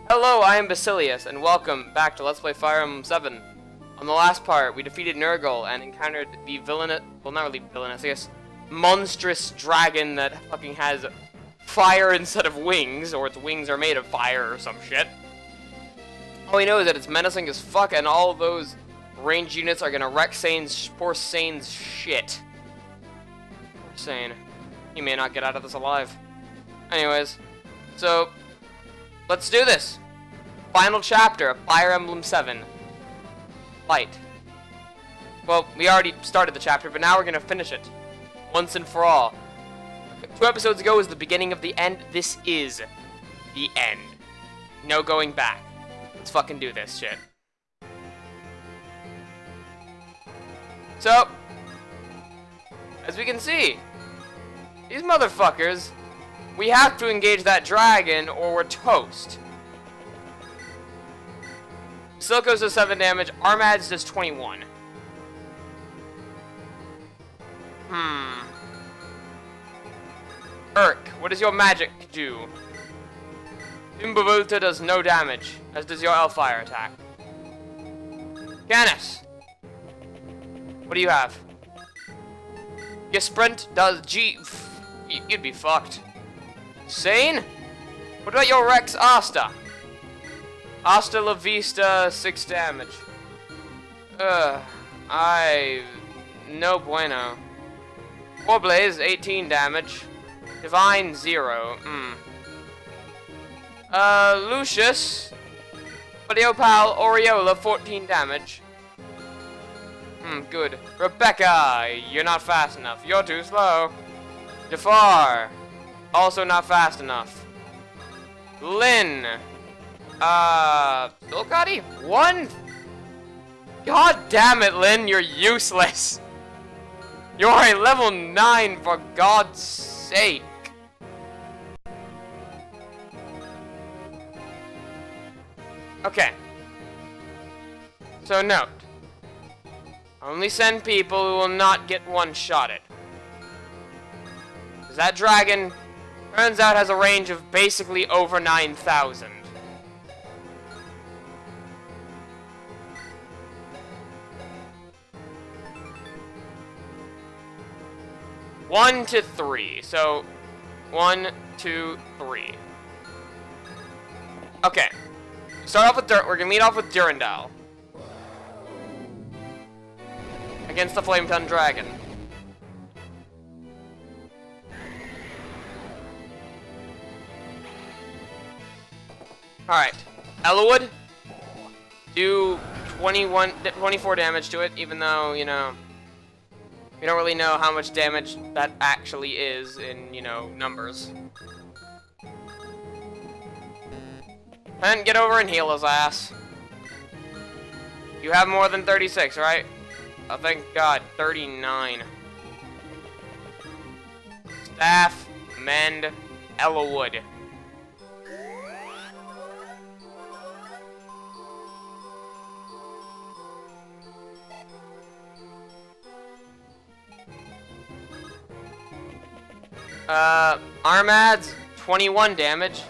Hello, I am Basileus, and welcome back to Let's Play Fire Emblem 7. On the last part, we defeated Nurgle and encountered the villainous, well, not really villainous, I guess, monstrous dragon that fucking has fire instead of wings, or its wings are made of fire or some shit. All we know is that it's menacing as fuck, and all those ranged units are gonna wreck poor Sane's shit. Poor Sane. He may not get out of this alive. Anyways, so let's do this. Final chapter of Fire Emblem 7. Light. Well, we already started the chapter, but now we're gonna finish it. Once and for all. 2 episodes ago was the beginning of the end. This is the end. No going back. Let's fucking do this shit. So, as we can see, these motherfuckers, we have to engage that dragon or we're toast. Basileus does 7 damage, Armads does 21. Urk, what does your magic do? Imbavulta does no damage, as does your Hellfire attack. Canis, what do you have? Your sprint does you'd be fucked. Sane, what about your Rex Asta? Hasta la vista, 6 damage. No bueno. Warblaze, 18 damage. Divine, 0. Lucius. Pal, Oriola, 14 damage. Good. Rebecca, you're not fast enough. You're too slow. Jafar, also not fast enough. Lynn. Silcati? 1? God damn it, Lynn, you're useless. You're a level 9, for God's sake. Okay. So note. Only send people who will not get one-shotted. Because that dragon, turns out, has a range of basically over 9,000. One to 3. So, 1, 2, 3. Okay. Start off with we're gonna lead off with Durandal. Against the Flame Tongue Dragon. Alright. Eliwood. Do 24 damage to it, even though, you know, we don't really know how much damage that actually is in, you know, numbers. And get over and heal his ass. You have more than 36, right? Oh, thank God. 39. Staff, Mend, Eliwood. Armads, 21 damage.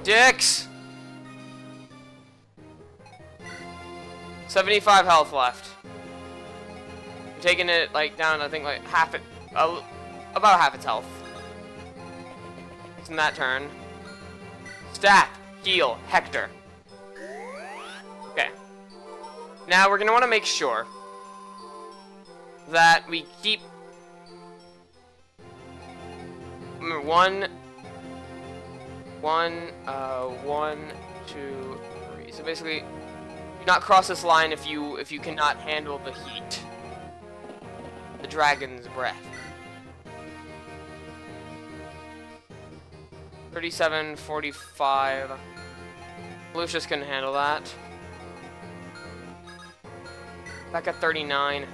Dicks! 75 health left. I'm taking it, like, down, I think, like, half it, about half its health. It's in that turn. Staff, heal, Hector. Okay. Now, we're gonna want to make sure that we keep... Remember, 1, 2, 3. So basically, do not cross this line if you cannot handle the heat. The dragon's breath. 37, 45. Lucius couldn't handle that. Back at 39.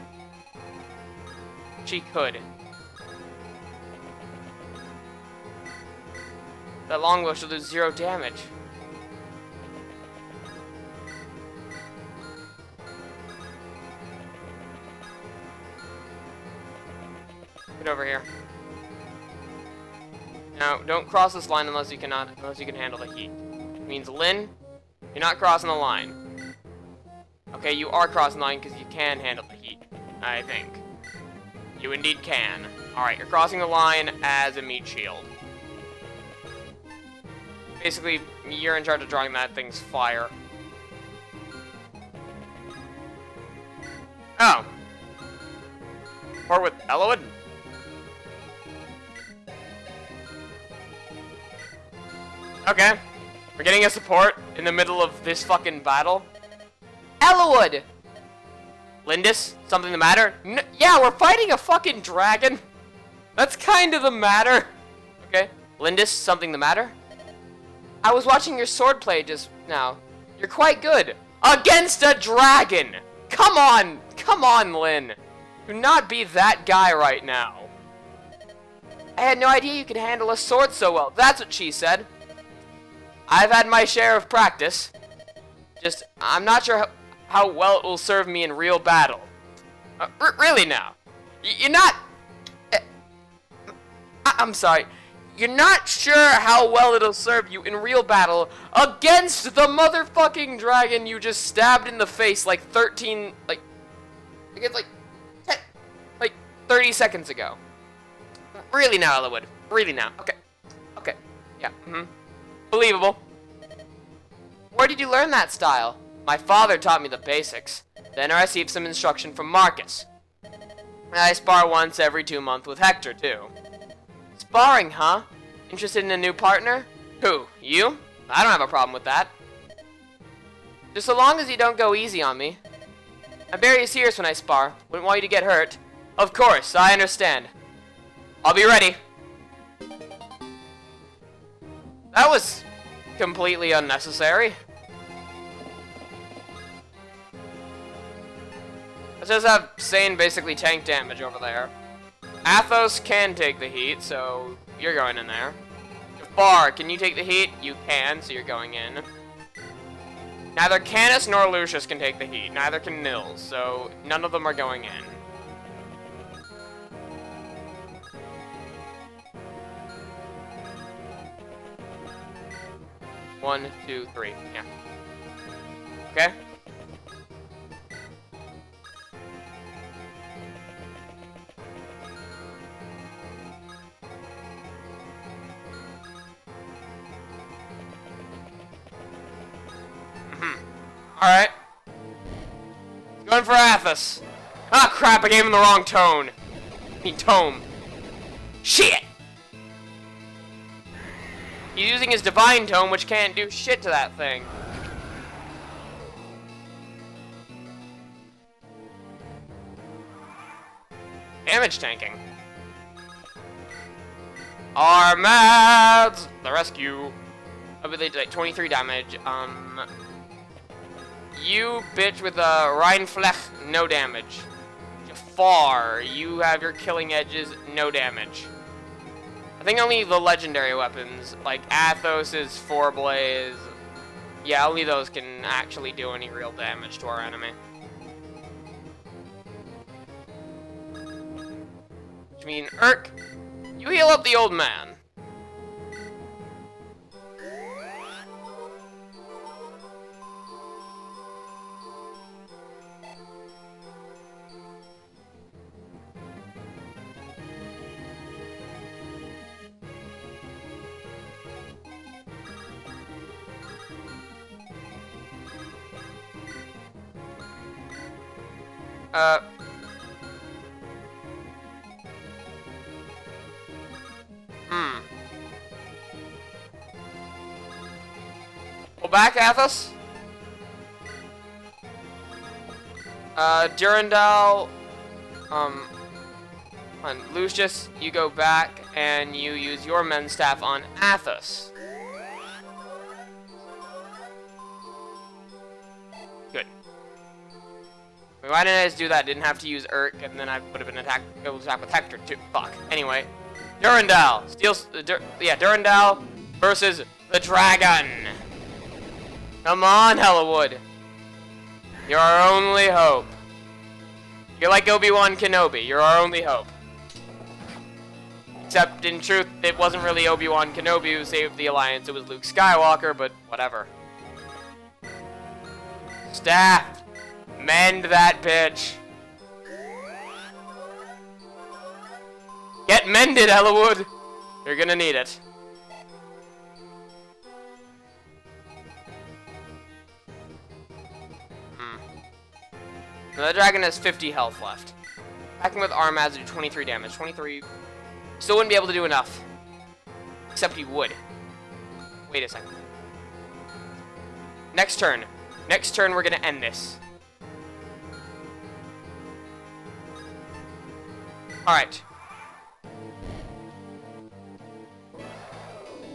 She could. That longbow should do 0 damage. Get over here. Now, don't cross this line unless you can handle the heat. It means, Lynn, you're not crossing the line. Okay, you are crossing the line because you can handle the heat, I think. You indeed can. Alright, you're crossing the line as a meat shield. Basically, you're in charge of drawing that thing's fire. Oh. Or with Eliwood? Okay. We're getting a support in the middle of this fucking battle. Eliwood! Lindis, something the matter? Yeah, we're fighting a fucking dragon. That's kind of the matter. Okay. Lindis, something the matter? I was watching your swordplay just now. You're quite good. Against a dragon! Come on, Lynn. Do not be that guy right now. I had no idea you could handle a sword so well. That's what she said. I've had my share of practice. Just, I'm not sure how well it will serve me in real battle. Really now? You're not... I'm sorry. You're not sure how well it'll serve you in real battle against the motherfucking dragon you just stabbed in the face like 13... Like 30 seconds ago. Really now, Eliwood. Really now. Okay. Okay. Yeah. Believable. Where did you learn that style? My father taught me the basics. Then I received some instruction from Marcus. I spar once every 2 months with Hector, too. Sparring, huh? Interested in a new partner? Who? You? I don't have a problem with that. Just so long as you don't go easy on me. I'm very serious when I spar. Wouldn't want you to get hurt. Of course, I understand. I'll be ready. That was completely unnecessary. Let's just have Sane basically tank damage over there. Athos can take the heat, so you're going in there. Jafar, can you take the heat? You can, so you're going in. Neither Canis nor Lucius can take the heat. Neither can Nils, so none of them are going in. One, two, three. Yeah. Okay. Alright. Going for Athos. Ah, crap, I gave him the wrong tone. Tome. Shit! He's using his divine tome, which can't do shit to that thing. Damage tanking. Armads! The rescue. Ability to 23 damage. You bitch with a Rheinflech, no damage. Jafar, you have your killing edges, no damage. I think only the legendary weapons, like Athos's Four Blaze, yeah, only those can actually do any real damage to our enemy. Which means, Urk, you heal up the old man. Pull back, Athos. Durandal, on Lucius, you go back and you use your men's staff on Athos. Good. Why didn't I just do that? Didn't have to use Urk, and then I would have been attack with Hector too. Fuck. Anyway, Durandal, Durandal versus the dragon. Come on, Eliwood. You're our only hope. You're like Obi-Wan Kenobi. You're our only hope. Except, in truth, it wasn't really Obi-Wan Kenobi who saved the Alliance, it was Luke Skywalker, but whatever. Staff! Mend that bitch! Get mended, Eliwood! You're gonna need it. Now, the dragon has 50 health left. Attacking with arm adds to do 23 damage. 23... Still wouldn't be able to do enough. Except he would. Wait a second. Next turn. Next turn, we're gonna end this. Alright.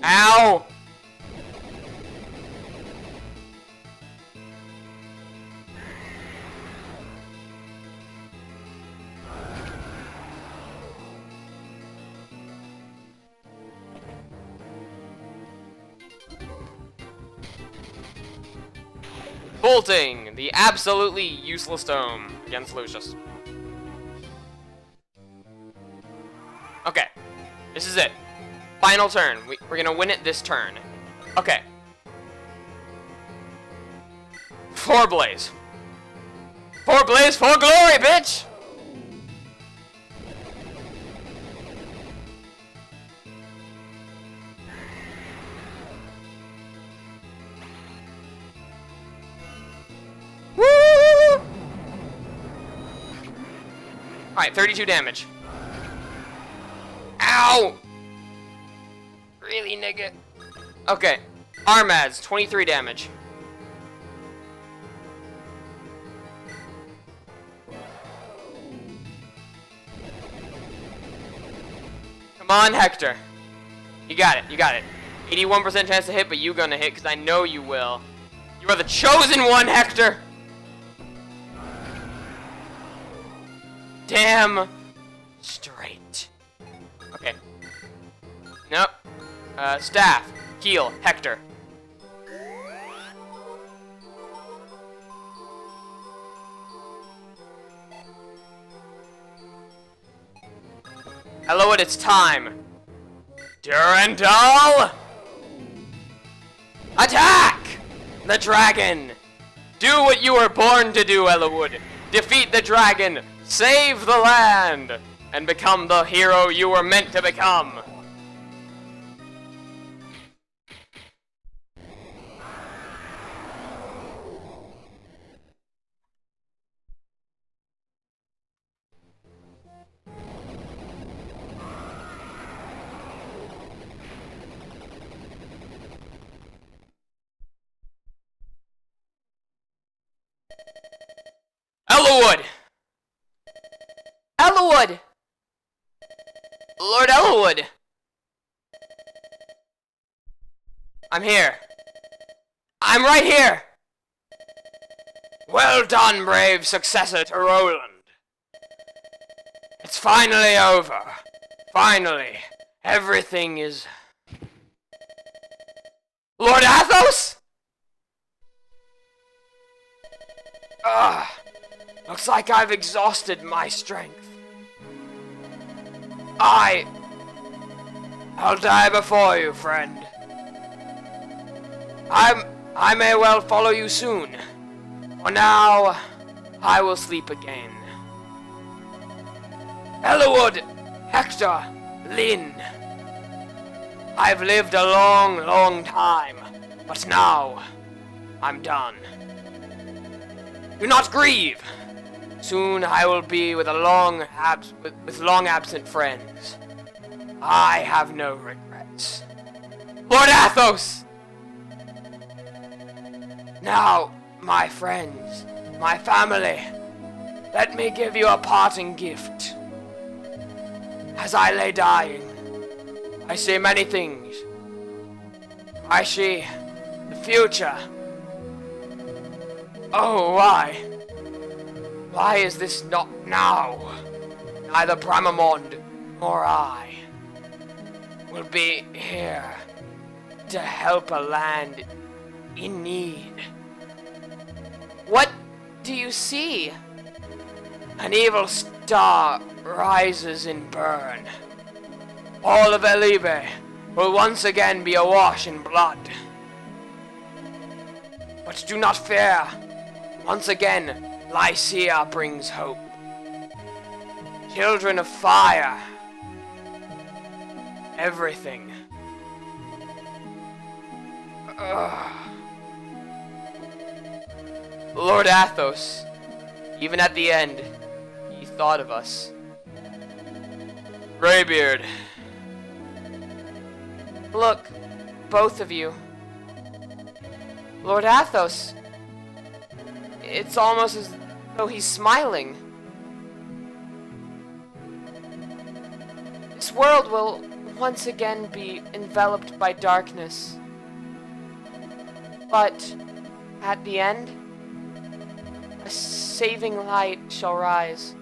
Ow! Bolting! The absolutely useless dome against Lucius. Okay. This is it. Final turn. We're gonna win it this turn. Okay. For Blaze. For Blaze, for glory, bitch! Woo! Alright, 32 damage. Ow! Really, nigga? Okay. Arm adds, 23 damage. Come on, Hector. You got it, you got it. 81% chance to hit, but you gonna hit, because I know you will. You are the chosen one, Hector! Damn straight. Okay. Nope. Staff. Heal. Hector. Eliwood, it's time. Durandal! Attack! The dragon! Do what you were born to do, Eliwood. Defeat the dragon, save the land, and become the hero you were meant to become. Eliwood! Eliwood! Lord Eliwood! I'm here. I'm right here! Well done, brave successor to Roland. It's finally over. Finally. Everything is... Lord Athos? Ugh. Looks like I've exhausted my strength. I'll die before you, friend. I may well follow you soon. For now, I will sleep again. Eliwood, Hector, Lyn. I've lived a long, long time, but now I'm done. Do not grieve. Soon I will be with long absent friends. I have no regrets. Lord Athos! Now, my friends, my family, let me give you a parting gift. As I lay dying, I see many things. I see the future. Oh, why? Why is this not now? Neither Bramamond nor I will be here to help a land in need. What do you see? An evil star rises and burns. All of Elibe will once again be awash in blood. But do not fear. Once again, Lycia brings hope. Children of fire. Everything. Lord Athos, even at the end, he thought of us. Greybeard. Look, both of you. Lord Athos. It's almost as though he's smiling. This world will once again be enveloped by darkness. But at the end, a saving light shall rise.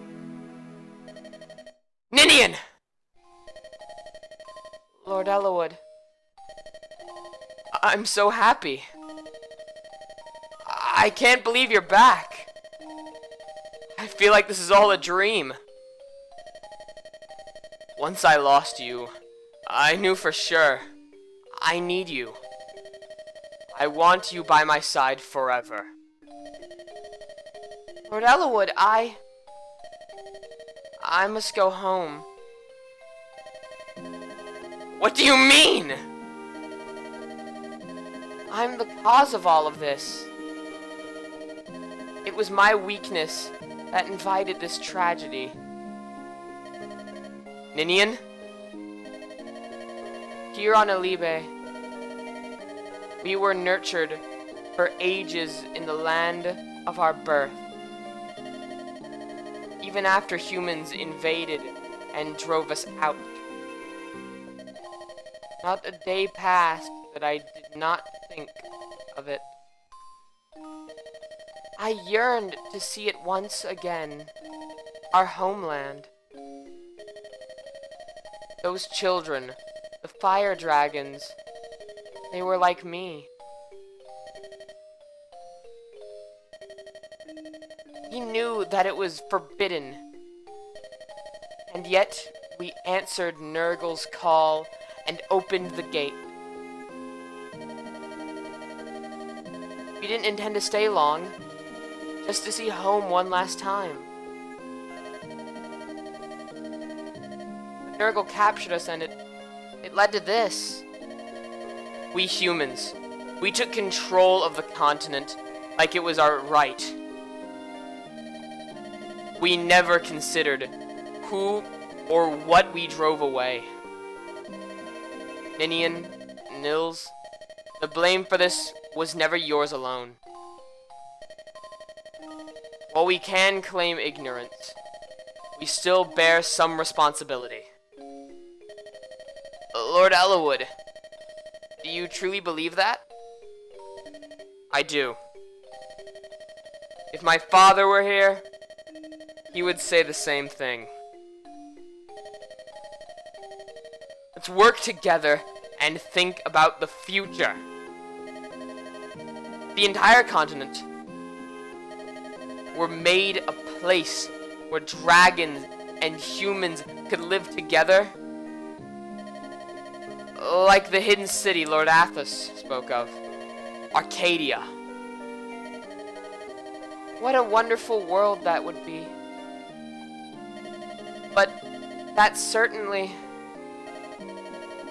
Ninian! Lord Eliwood, I'm so happy. I can't believe you're back. I feel like this is all a dream. Once I lost you, I knew for sure. I need you. I want you by my side forever. Lord Eliwood, I must go home. What do you mean? I'm the cause of all of this. It was my weakness that invited this tragedy. Ninian? Here on Elibe, we were nurtured for ages in the land of our birth. Even after humans invaded and drove us out. Not a day passed that I did not think of it. I yearned to see it once again, our homeland. Those children, the fire dragons, they were like me. We knew that it was forbidden, and yet we answered Nurgle's call and opened the gate. We didn't intend to stay long, just to see home one last time. But Nurgle captured us and it led to this. We humans, we took control of the continent like it was our right. We never considered who or what we drove away. Ninian, Nils, the blame for this was never yours alone. While we can claim ignorance, we still bear some responsibility. Lord Eliwood, do you truly believe that? I do. If my father were here, he would say the same thing. Let's work together and think about the future. The entire continent were made a place where dragons and humans could live together. Like the hidden city Lord Athos spoke of. Arcadia. What a wonderful world that would be. But that's certainly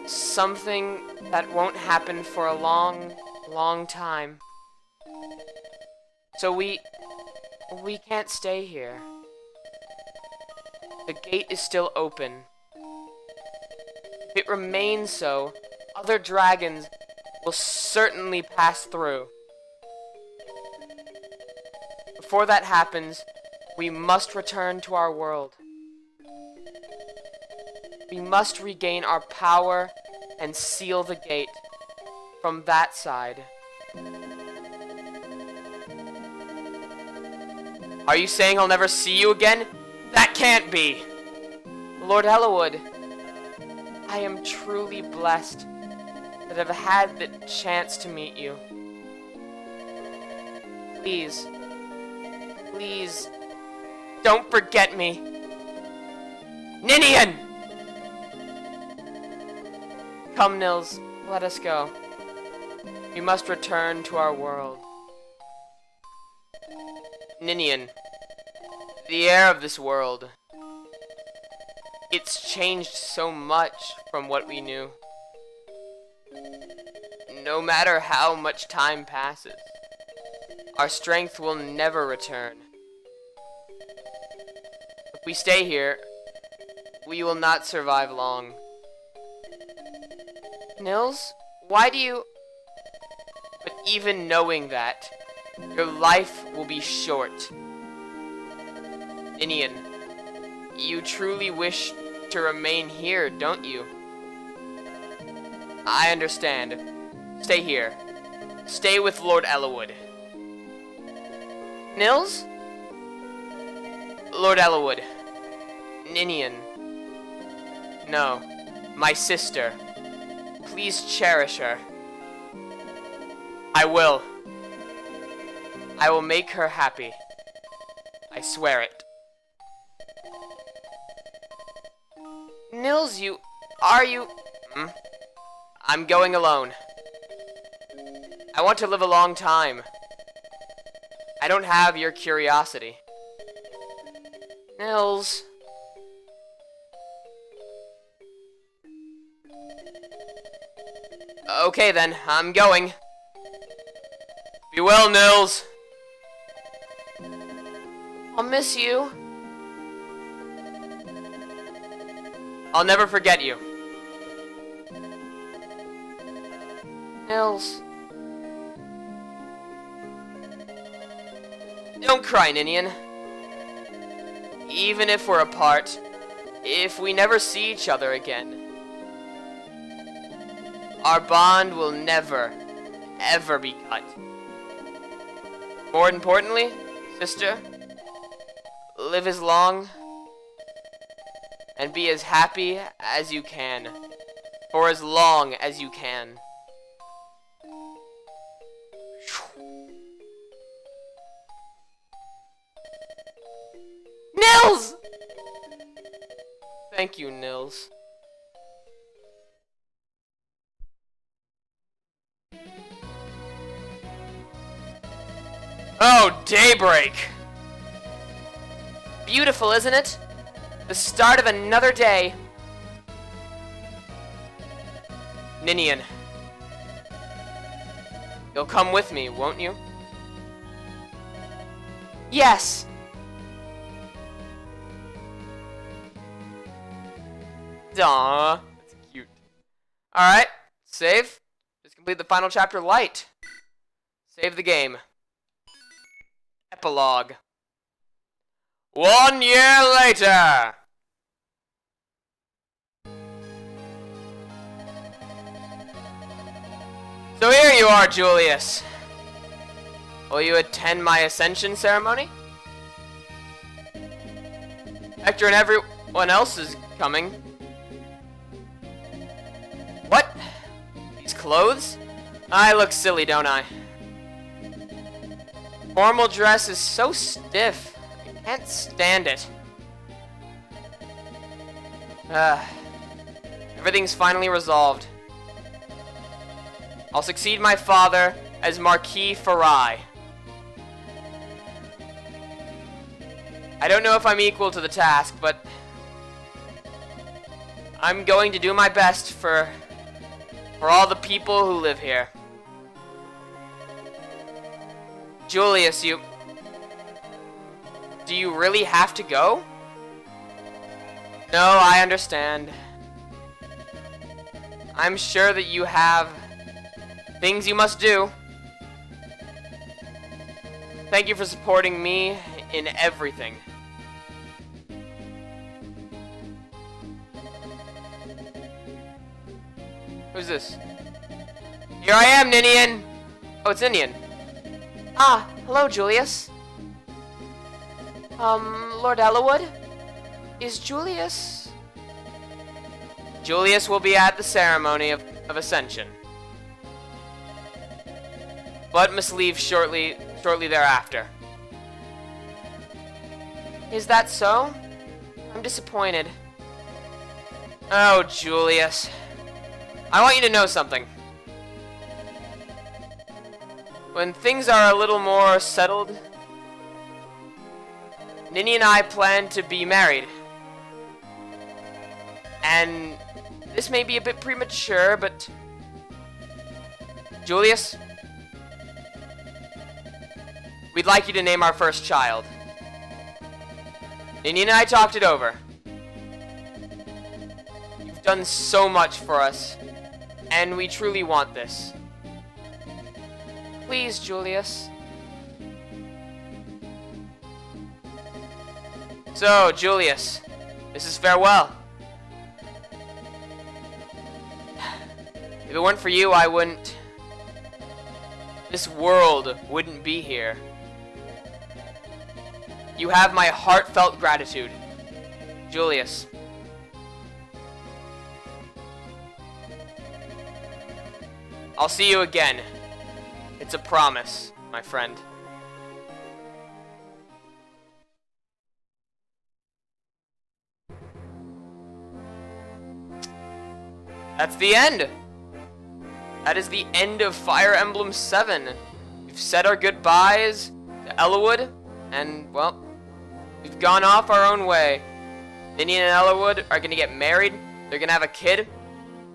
something that won't happen for a long, long time. So we can't stay here. The gate is still open. If it remains so, other dragons will certainly pass through. Before that happens, we must return to our world. We must regain our power and seal the gate from that side. Are you saying I'll never see you again? That can't be! Lord Eliwood, I am truly blessed that I've had the chance to meet you. Please, please, don't forget me. Ninian! Come, Nils, let us go. We must return to our world. Ninian, the air of this world, it's changed so much from what we knew. No matter how much time passes, our strength will never return. If we stay here, we will not survive long. Nils, why do you... But even knowing that, your life will be short. Ninian, you truly wish to remain here, don't you? I understand. Stay here. Stay with Lord Eliwood. Nils? Lord Eliwood. Ninian. No. My sister. Please cherish her. I will. I will make her happy. I swear it. Nils, are you... I'm going alone. I want to live a long time. I don't have your curiosity. Nils. Okay then, I'm going. Be well, Nils. I'll miss you. I'll never forget you. Nils. Don't cry, Ninian. Even if we're apart, if we never see each other again, our bond will never, ever be cut. More importantly, sister, live as long and be as happy as you can, for as long as you can. Nils! Thank you, Nils. Oh, daybreak! Beautiful, isn't it? The start of another day. Ninian. You'll come with me, won't you? Yes! Aww, that's cute. Alright, save. Just complete the final chapter light. Save the game. Epilogue. 1 year later! So here you are, Julius. Will you attend my ascension ceremony? Hector and everyone else is coming. What? These clothes? I look silly, don't I? Formal dress is so stiff. I can't stand it. Everything's finally resolved. I'll succeed my father as Marquis Farai. I don't know if I'm equal to the task, but I'm going to do my best for all the people who live here. Julius, do you really have to go? No, I understand. I'm sure that you have things you must do. Thank you for supporting me in everything. Who's this? Here I am, Ninian! Oh, it's Ninian. Ah, hello, Julius. Lord Eliwood? Is Julius... Julius will be at the ceremony of Ascension, but must leave shortly thereafter. Is that so? I'm disappointed. Oh, Julius. I want you to know something. When things are a little more settled, Ninny and I plan to be married. And this may be a bit premature, but Julius, we'd like you to name our first child. Ninny and I talked it over. You've done so much for us, and we truly want this. Please, Julius. So, Julius, this is farewell. If it weren't for you, I wouldn't... This world wouldn't be here. You have my heartfelt gratitude. Julius. I'll see you again. It's a promise, my friend. That's the end! That is the end of Fire Emblem 7. We've said our goodbyes to Eliwood, and, well, we've gone off our own way. Ninny and Eliwood are gonna get married, they're gonna have a kid,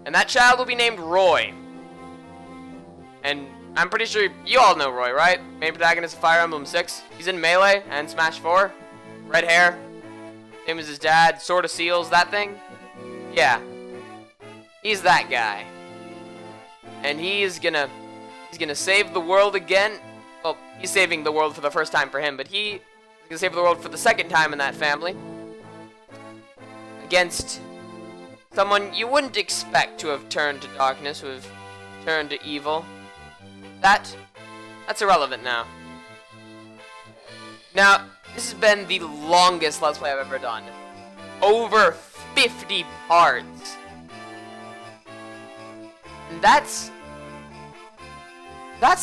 and that child will be named Roy. And I'm pretty sure you all know Roy, right? Main protagonist of Fire Emblem 6. He's in Melee and Smash 4. Red hair. Same as his dad. Sword of Seals, that thing. Yeah. He's that guy. And he's gonna save the world again. Well, he's saving the world for the first time for him, but he's gonna save the world for the second time in that family. Against someone you wouldn't expect to have turned to darkness, who have turned to evil. That's irrelevant now. Now, this has been the longest Let's Play I've ever done. Over 50 parts. And that's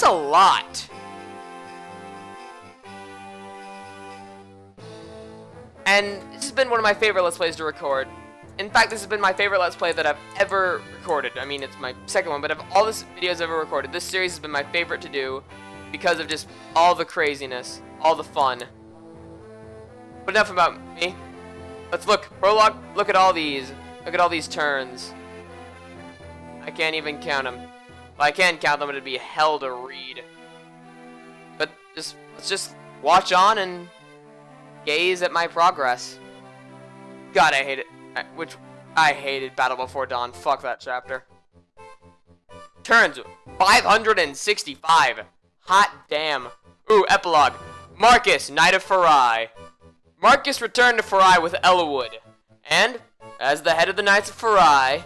a lot. And this has been one of my favorite Let's Plays to record. In fact, this has been my favorite Let's Play that I've ever recorded. I mean, it's my second one, but of all the videos I've ever recorded, this series has been my favorite to do because of just all the craziness, all the fun. But enough about me. Let's look. Prologue. Look at all these. Look at all these turns. I can't even count them. Well, I can count them, but it'd be hell to read. But let's just watch on and gaze at my progress. God, I hate it. I hated Battle Before Dawn. Fuck that chapter. Turns 565. Hot damn. Ooh, epilogue. Marcus, Knight of Farai. Marcus returned to Farai with Eliwood, and, as the head of the Knights of Farai,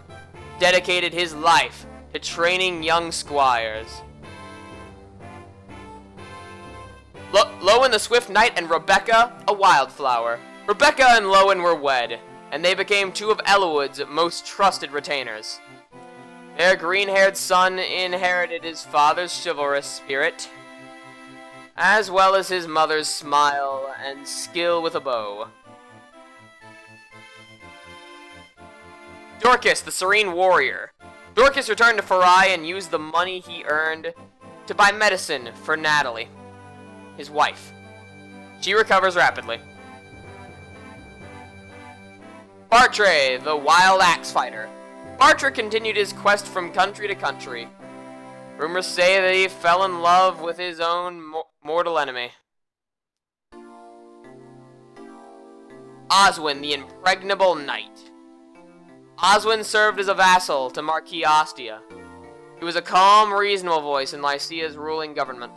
dedicated his life to training young squires. Lowen the Swift Knight and Rebecca, a wildflower. Rebecca and Lowen were wed, and they became two of Eliwood's most trusted retainers. Their green-haired son inherited his father's chivalrous spirit, as well as his mother's smile and skill with a bow. Dorcas, the Serene Warrior. Dorcas returned to Farai and used the money he earned to buy medicine for Natalie, his wife. She recovers rapidly. Bartre, the Wild Axe Fighter. Bartre continued his quest from country to country. Rumors say that he fell in love with his own mortal enemy. Oswin, the Impregnable Knight. Oswin served as a vassal to Marquis Ostia. He was a calm, reasonable voice in Lycia's ruling government.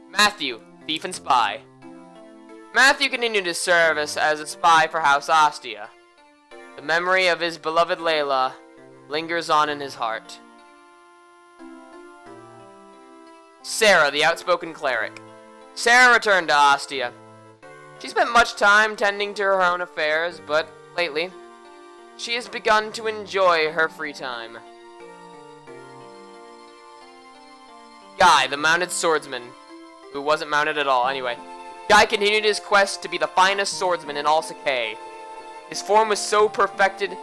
Matthew, Thief and Spy. Matthew continued his service as a spy for House Ostia. The memory of his beloved Layla lingers on in his heart. Sarah, the Outspoken Cleric. Sarah returned to Ostia. She spent much time tending to her own affairs, but lately, she has begun to enjoy her free time. Guy, the Mounted Swordsman, who wasn't mounted at all, anyway. Guy continued his quest to be the finest swordsman in all Sakai. His form was so perfected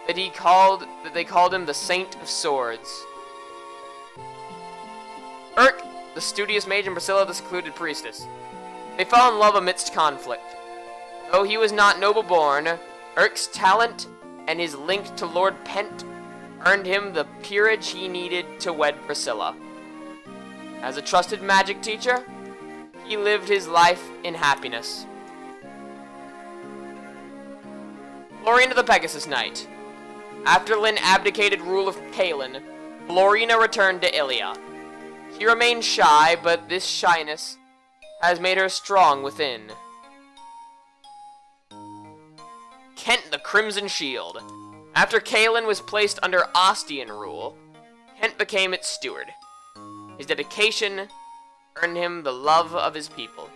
that they called him the Saint of Swords. Urk, the studious mage, and Priscilla, the secluded priestess. They fell in love amidst conflict. Though he was not noble-born, Urk's talent and his link to Lord Pent earned him the peerage he needed to wed Priscilla. As a trusted magic teacher, he lived his life in happiness. Florina the Pegasus Knight. After Lyn abdicated rule of Caelin, Florina returned to Ilia. She remained shy, but this shyness has made her strong within. Kent the Crimson Shield. After Caelin was placed under Ostian rule, Kent became its steward. His dedication earned him the love of his people.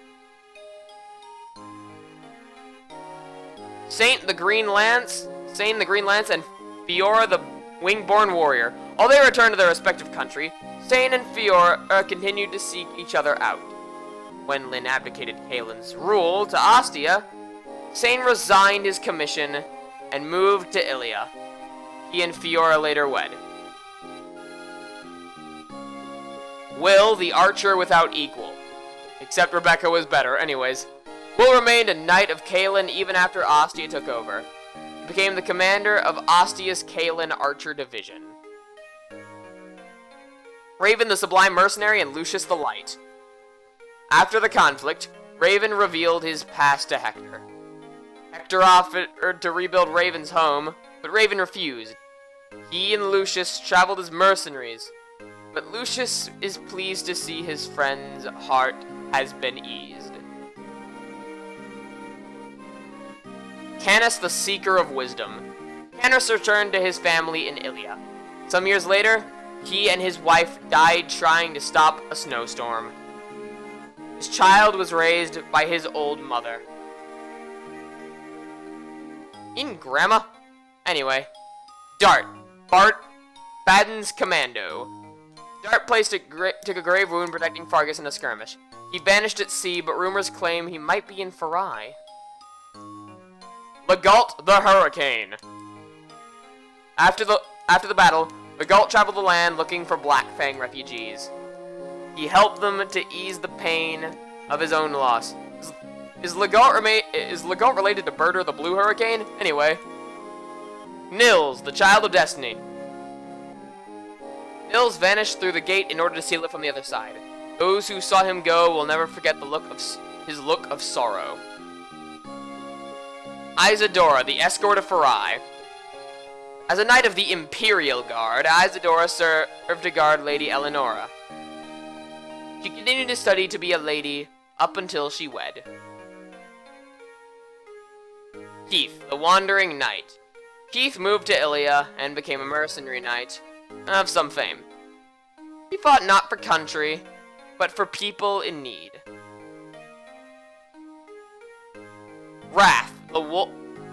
Saint the Green Lance, and Fiora the Wingborn Warrior. Although they returned to their respective country, Saint and Fiora continued to seek each other out. When Lyn abdicated Caelin's rule to Ostia, Saint resigned his commission and moved to Ilia. He and Fiora later wed. Will, the archer without equal. Except Rebecca was better. Anyways, Will remained a knight of Caelin even after Ostia took over. He became the commander of Ostia's Caelin Archer Division. Raven the Sublime Mercenary and Lucius the Light. After the conflict, Raven revealed his past to Hector. Hector offered to rebuild Raven's home, but Raven refused. He and Lucius traveled as mercenaries, but Lucius is pleased to see his friend's heart has been eased. Canis the Seeker of Wisdom. Canis returned to his family in Ilia. Some years later, he and his wife died trying to stop a snowstorm. His child was raised by his old mother. In Grandma? Anyway, Dart. Bart Baden's Commando. Dart took a grave wound protecting Fargus in a skirmish. He vanished at sea, but rumors claim he might be in Farai. Legault the Hurricane. After the battle, Legault traveled the land looking for Black Fang refugees. He helped them to ease the pain of his own loss. Is Legault related to Birder the Blue Hurricane? Anyway. Nils, the Child of Destiny. Nils vanished through the gate in order to seal it from the other side. Those who saw him go will never forget his look of sorrow. Isadora, the Escort of Farai. As a knight of the Imperial Guard, Isadora served to guard Lady Eleonora. She continued to study to be a lady up until she wed. Keith, the Wandering Knight. Keith moved to Ilia and became a mercenary knight of some fame. He fought not for country, but for people in need. Wrath, the Wolf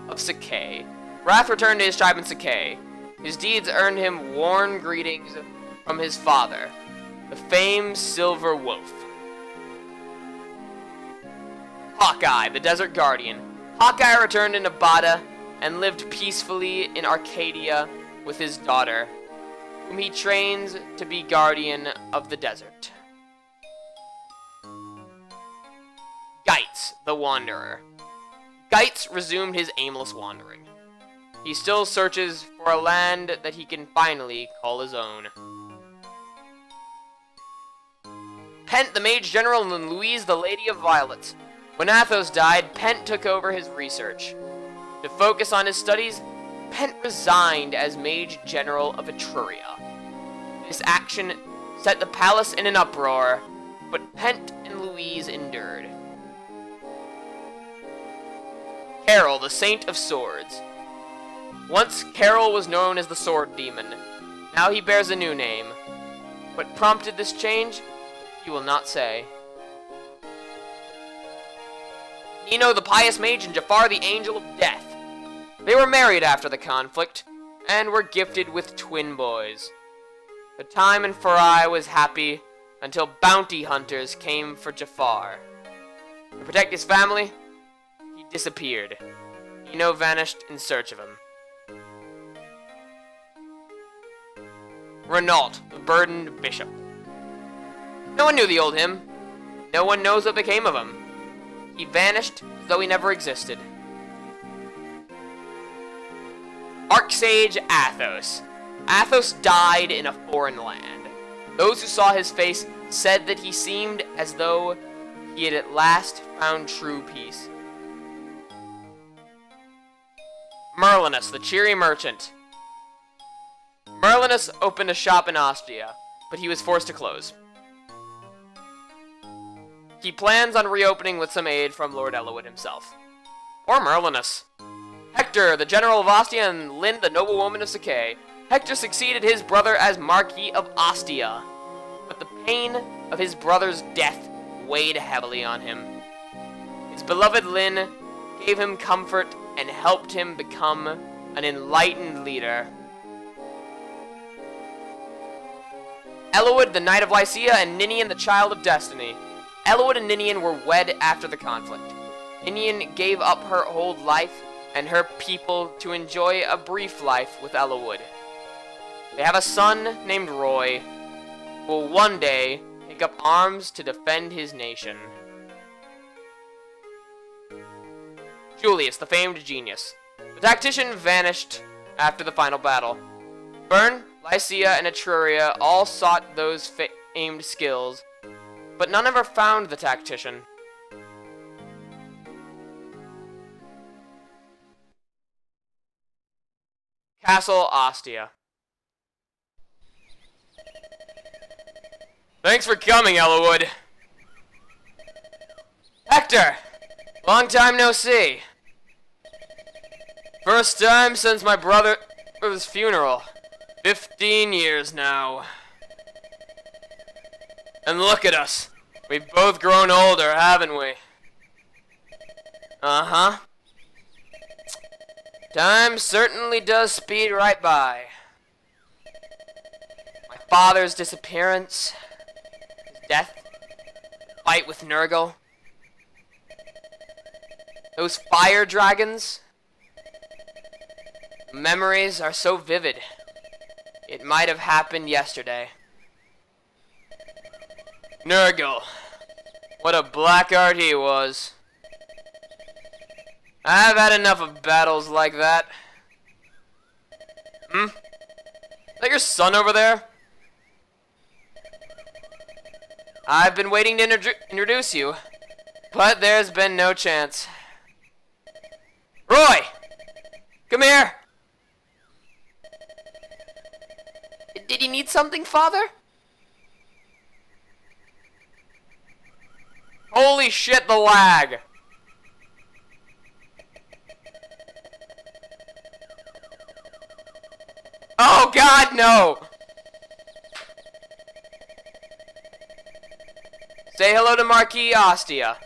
of Sakay. Wrath returned to his tribe in Sakay. His deeds earned him warm greetings from his father, the famed Silver Wolf. Hawkeye, the Desert Guardian. Hawkeye returned to Nevada and lived peacefully in Arcadia with his daughter, whom he trains to be guardian of the desert. Geitz, the Wanderer. Geitz resumed his aimless wandering. He still searches for a land that he can finally call his own. Pent, the Mage General, and Louise, the Lady of Violets. When Athos died, Pent took over his research. To focus on his studies, Pent resigned as Mage General of Etruria. This action set the palace in an uproar, but Pent and Louise endured. Carol, the Saint of Swords. Once, Carol was known as the Sword Demon. Now he bears a new name. What prompted this change, he will not say. Nino, the Pious Mage, and Jafar, the Angel of Death. They were married after the conflict, and were gifted with twin boys. The time in Farai was happy until bounty hunters came for Jafar. To protect his family, he disappeared. Nino vanished in search of him. Renault, the burdened bishop. No one knew the old hymn. No one knows what became of him. He vanished as though he never existed. Archsage Athos. Athos died in a foreign land. Those who saw his face said that he seemed as though he had at last found true peace. Merlinus, the cheery merchant. Merlinus opened a shop in Ostia, but he was forced to close. He plans on reopening with some aid from Lord Eliwood himself. Poor Merlinus. Hector, the general of Ostia, and Lynn, the noblewoman of Sacae. Hector succeeded his brother as Marquis of Ostia, but the pain of his brother's death weighed heavily on him. His beloved Lynn gave him comfort and helped him become an enlightened leader. Eliwood, the Knight of Lycia, and Ninian, the Child of Destiny. Eliwood and Ninian were wed after the conflict. Ninian gave up her old life and her people to enjoy a brief life with Eliwood. They have a son named Roy, who will one day take up arms to defend his nation. Julius, the famed genius. The tactician vanished after the final battle. Bern, Lycia, and Etruria all sought those famed skills, but none ever found the tactician. Castle Ostia. Thanks for coming, Eliwood. Hector! Long time no see. First time since my brother's funeral. 15 years now. And look at us. We've both grown older, haven't we? Uh-huh. Time certainly does speed right by. My father's disappearance, his death, the fight with Nurgle, those fire dragons. The memories are so vivid. It might have happened yesterday. Nurgle. What a blackguard he was. I've had enough of battles like that. Is that your son over there? I've been waiting to introduce you, but there's been no chance. Roy! Come here! Did you need something, Father? Holy shit, the lag! Oh god, no! Say hello to Marquis Ostia.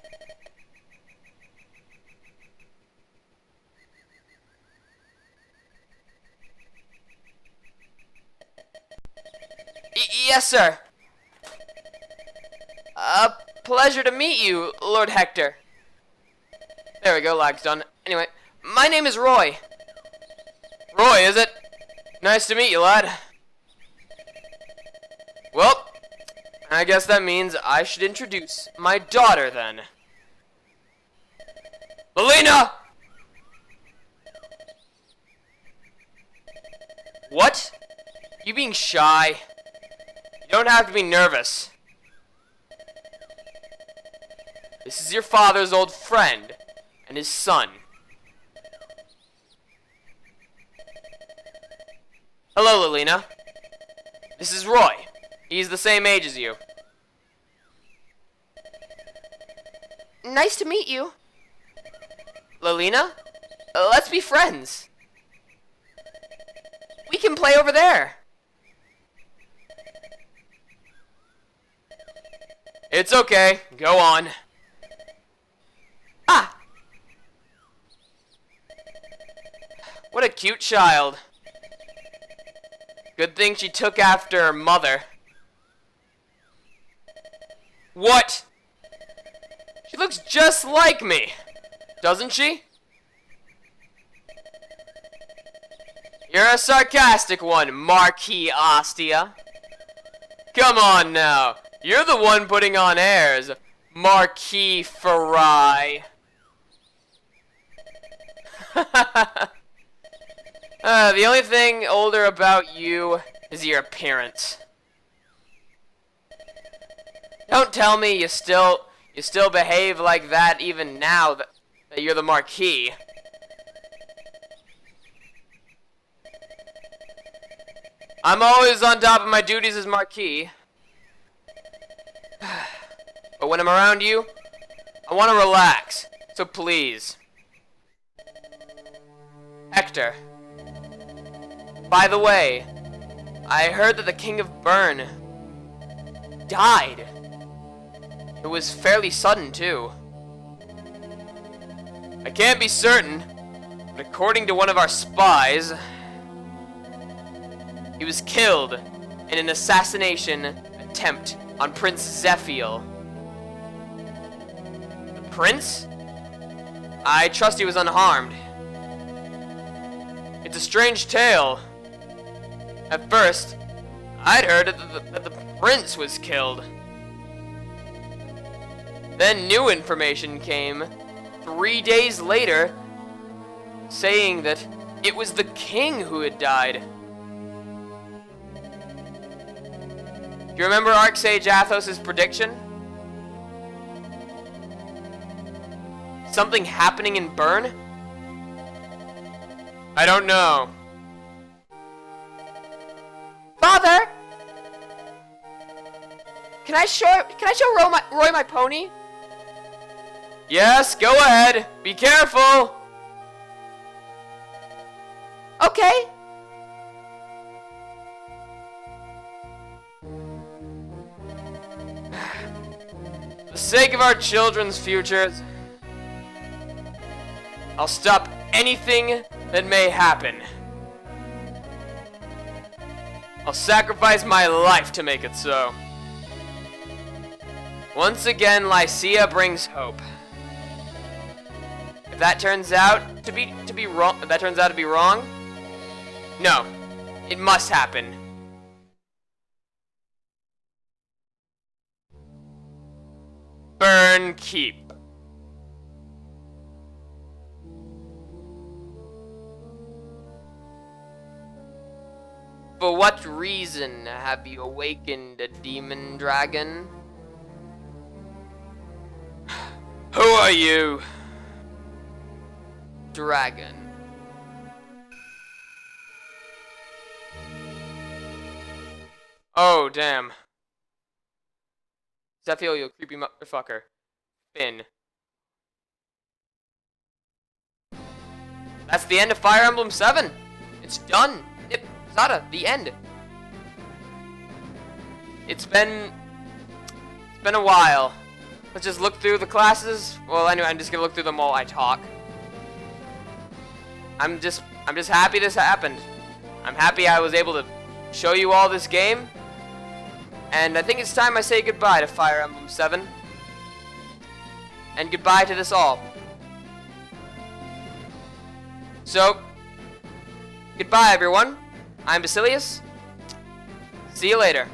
Yes, sir. A pleasure to meet you, Lord Hector. There we go, lag's done. Anyway, my name is Roy. Roy, is it? Nice to meet you, lad. Well, I guess that means I should introduce my daughter, then. Lelina! What? You being shy? You don't have to be nervous. This is your father's old friend and his son. Hello, Lelina. This is Roy. He's the same age as you. Nice to meet you. Lelina? Let's be friends. We can play over there. It's okay. Go on. Ah! What a cute child. Good thing she took after her mother. What? She looks just like me, doesn't she? You're a sarcastic one, Marquis Ostia. Come on now. You're the one putting on airs, Marquis Farai. The only thing older about you is your appearance. Don't tell me you still behave like that even now that you're the Marquis. I'm always on top of my duties as Marquis. But when I'm around you, I want to relax. So please. Hector. By the way, I heard that the King of Bern died. It was fairly sudden, too. I can't be certain, but according to one of our spies, he was killed in an assassination attempt on Prince Zephiel. The prince? I trust he was unharmed. It's a strange tale. At first, I'd heard that the prince was killed. Then new information came 3 days later saying that it was the king who had died. Do you remember Archsage Athos' prediction? Something happening in Bern? I don't know. Father! Can I show Roy my pony? Yes, go ahead. Be careful. Okay. For the sake of our children's futures, I'll stop anything that may happen. I'll sacrifice my life to make it so. Once again, Lycia brings hope. If that turns out to be wrong, no, it must happen. Bern Keep. For what reason have you awakened a demon dragon? Who are you? Dragon. Oh, damn. Zephiel, you creepy motherfucker. Finn. That's the end of Fire Emblem 7. It's done. Zada, the end. It's been a while. Let's just look through the classes. Well, anyway, I'm just gonna look through them while I talk. I'm just happy this happened. I'm happy I was able to show you all this game. And I think it's time I say goodbye to Fire Emblem 7. And goodbye to this all. So, goodbye everyone. I'm Basileus. See you later.